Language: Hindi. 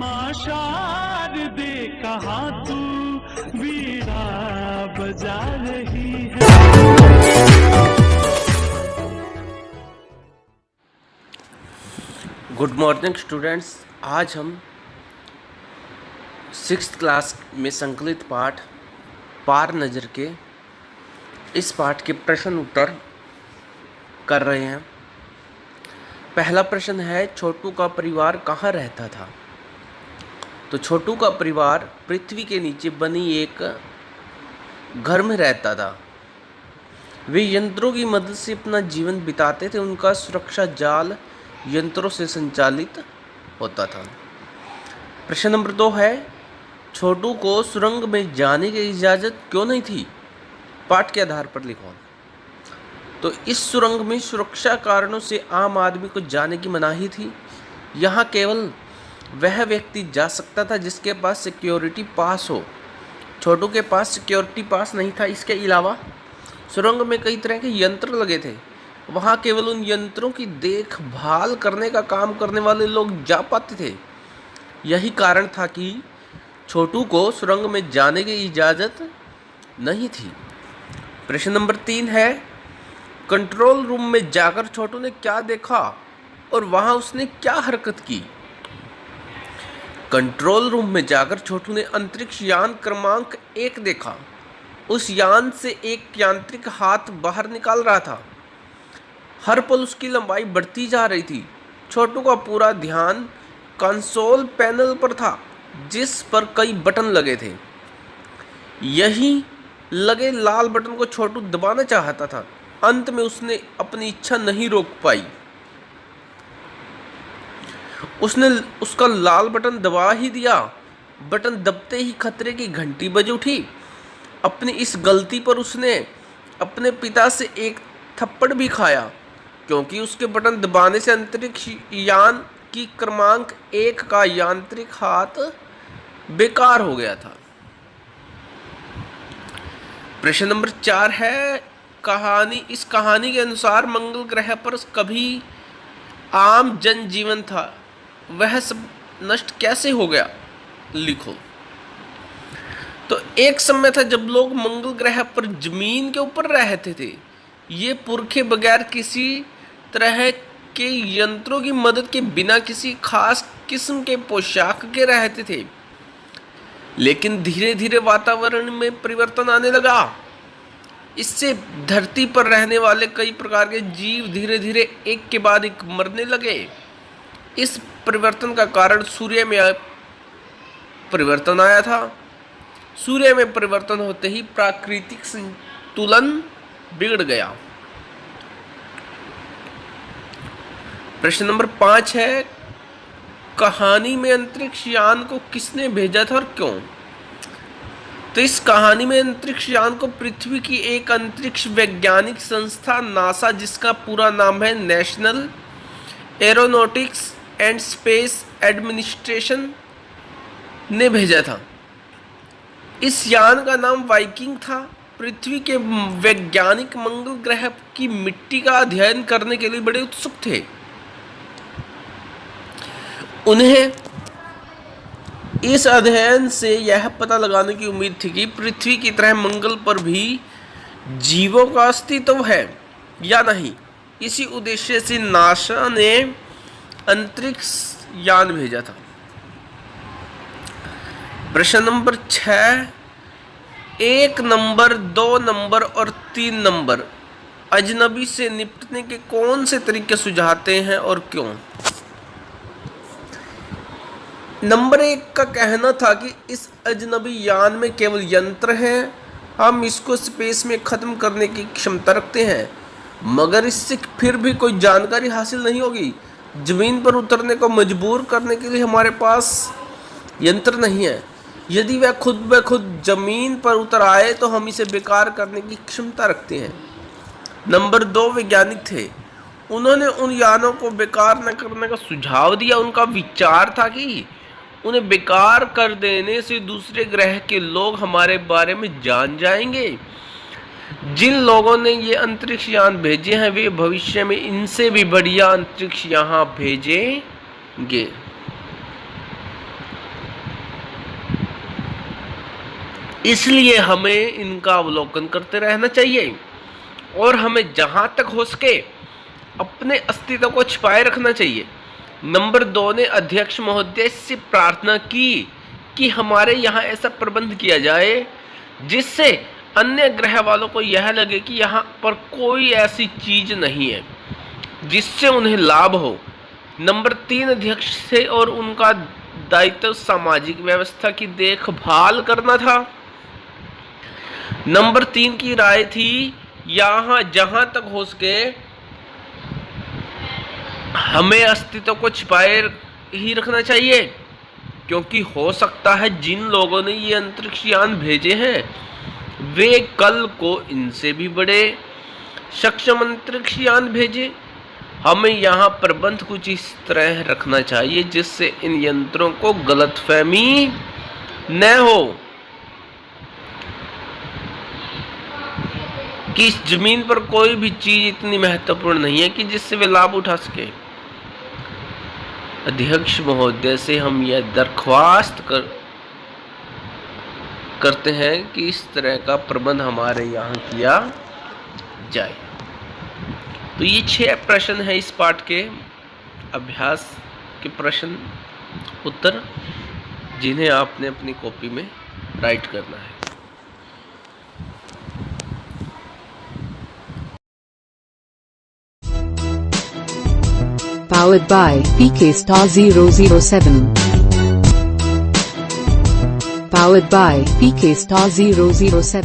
माँ शारदे कहाँ तू वीणा बजा रही है। Good morning students. आज हम 6th क्लास में संकलित पाठ पार नज़र के इस पाठ के प्रश्न उत्तर कर रहे हैं। पहला प्रश्न है, छोटू का परिवार कहाँ रहता था? तो छोटू का परिवार पृथ्वी के नीचे बनी एक घर में रहता था। वे यंत्रों की मदद से अपना जीवन बिताते थे। उनका सुरक्षा जाल यंत्रों से संचालित होता था। प्रश्न नंबर 2 है, छोटू को सुरंग में जाने की इजाज़त क्यों नहीं थी? पाठ के आधार पर लिखो। तो इस सुरंग में सुरक्षा कारणों से आम आदमी को जाने की मनाही थी। यहाँ केवल वह व्यक्ति जा सकता था जिसके पास सिक्योरिटी पास हो। छोटू के पास सिक्योरिटी पास नहीं था। इसके अलावा सुरंग में कई तरह के यंत्र लगे थे। वहाँ केवल उन यंत्रों की देखभाल करने का काम करने वाले लोग जा पाते थे। यही कारण था कि छोटू को सुरंग में जाने की इजाज़त नहीं थी। प्रश्न नंबर 3 है, कंट्रोल रूम में जाकर छोटू ने क्या देखा और वहाँ उसने क्या हरकत की? कंट्रोल रूम में जाकर छोटू ने अंतरिक्ष यान क्रमांक 1 देखा। उस यान से एक यांत्रिक हाथ बाहर निकाल रहा था। हर पल उसकी लंबाई बढ़ती जा रही थी। छोटू का पूरा ध्यान कंसोल पैनल पर था जिस पर कई बटन लगे थे। यही लगे लाल बटन को छोटू दबाना चाहता था। अंत में उसने अपनी इच्छा नहीं रोक पाई। उसने उसका लाल बटन दबा ही दिया। बटन दबते ही खतरे की घंटी बज उठी। अपनी इस गलती पर उसने अपने पिता से एक थप्पड़ भी खाया, क्योंकि उसके बटन दबाने से अंतरिक्ष यान की क्रमांक 1 का यांत्रिक हाथ बेकार हो गया था। प्रश्न नंबर 4 है, इस कहानी के अनुसार मंगल ग्रह पर कभी आम जनजीवन था, वह सब नष्ट कैसे हो गया? लिखो। तो एक समय था जब लोग मंगल ग्रह पर जमीन के ऊपर रहते थे। ये पुरखे बगैर किसी तरह के यंत्रों की मदद के बिना किसी खास किस्म के पोशाक के रहते थे। लेकिन धीरे धीरे वातावरण में परिवर्तन आने लगा। इससे धरती पर रहने वाले कई प्रकार के जीव धीरे धीरे एक के बाद एक मरने लगे। इस परिवर्तन का कारण सूर्य में परिवर्तन आया था। सूर्य में परिवर्तन होते ही प्राकृतिक संतुलन बिगड़ गया। प्रश्न नंबर 5 है, कहानी में अंतरिक्ष यान को किसने भेजा था और क्यों? तो इस कहानी में अंतरिक्ष यान को पृथ्वी की एक अंतरिक्ष वैज्ञानिक संस्था नासा, जिसका पूरा नाम है national aeronautics and space administration, ने भेजा था। इस यान का नाम वाइकिंग था। पृथ्वी के वैज्ञानिक मंगल ग्रह की मिट्टी का अध्ययन करने के लिए बड़े उत्सुक थे। उन्हें इस अध्ययन से यह पता लगाने की उम्मीद थी कि पृथ्वी की तरह मंगल पर भी जीवों का अस्तित्व है या नहीं। इसी उद्देश्य से नासा ने अंतरिक्ष यान भेजा था। प्रश्न नंबर 6, 1 नंबर, 2 नंबर और 3 नंबर अजनबी से निपटने के कौन से तरीके सुझाते हैं और क्यों? नंबर 1 का कहना था कि इस अजनबी यान में केवल यंत्र हैं। हम इसको स्पेस में ख़त्म करने की क्षमता रखते हैं, मगर इससे फिर भी कोई जानकारी हासिल नहीं होगी। ज़मीन पर उतरने को मजबूर करने के लिए हमारे पास यंत्र नहीं है। यदि वह खुद ब खुद ज़मीन पर उतर आए तो हम इसे बेकार करने की क्षमता रखते हैं। नंबर 2 वैज्ञानिक थे। उन्होंने उन यानों को बेकार न करने का सुझाव दिया। उनका विचार था कि उन्हें बेकार कर देने से दूसरे ग्रह के लोग हमारे बारे में जान जाएंगे। जिन लोगों ने ये अंतरिक्ष यान भेजे हैं वे भविष्य में इनसे भी बढ़िया अंतरिक्ष यहाँ भेजेंगे। इसलिए हमें इनका अवलोकन करते रहना चाहिए और हमें जहां तक हो सके अपने अस्तित्व को छिपाए रखना चाहिए। नंबर 2 ने अध्यक्ष महोदय से प्रार्थना की कि हमारे यहाँ ऐसा प्रबंध किया जाए जिससे अन्य ग्रह वालों को यह लगे कि यहाँ पर कोई ऐसी चीज नहीं है जिससे उन्हें लाभ हो। नंबर 3 अध्यक्ष से और उनका दायित्व सामाजिक व्यवस्था की देखभाल करना था। नंबर 3 की राय थी यहाँ जहां तक हो सके हमें अस्तित्व को छिपाए ही रखना चाहिए, क्योंकि हो सकता है जिन लोगों ने ये अंतरिक्ष यान भेजे हैं वे कल को इनसे भी बड़े सक्षम अंतरिक्ष यान भेजे। हमें यहाँ प्रबंध कुछ इस तरह रखना चाहिए जिससे इन यंत्रों को गलतफहमी न हो कि इस जमीन पर कोई भी चीज इतनी महत्वपूर्ण नहीं है कि जिससे वे लाभ उठा सके। अध्यक्ष महोदय से हम यह दरख्वास्त करते हैं कि इस तरह का प्रबंध हमारे यहाँ किया जाए। तो ये 6 प्रश्न है इस पाठ के अभ्यास के प्रश्न उत्तर, जिन्हें आपने अपनी कॉपी में राइट करना है। Powered by PK Star 007. Powered by PK Star 007.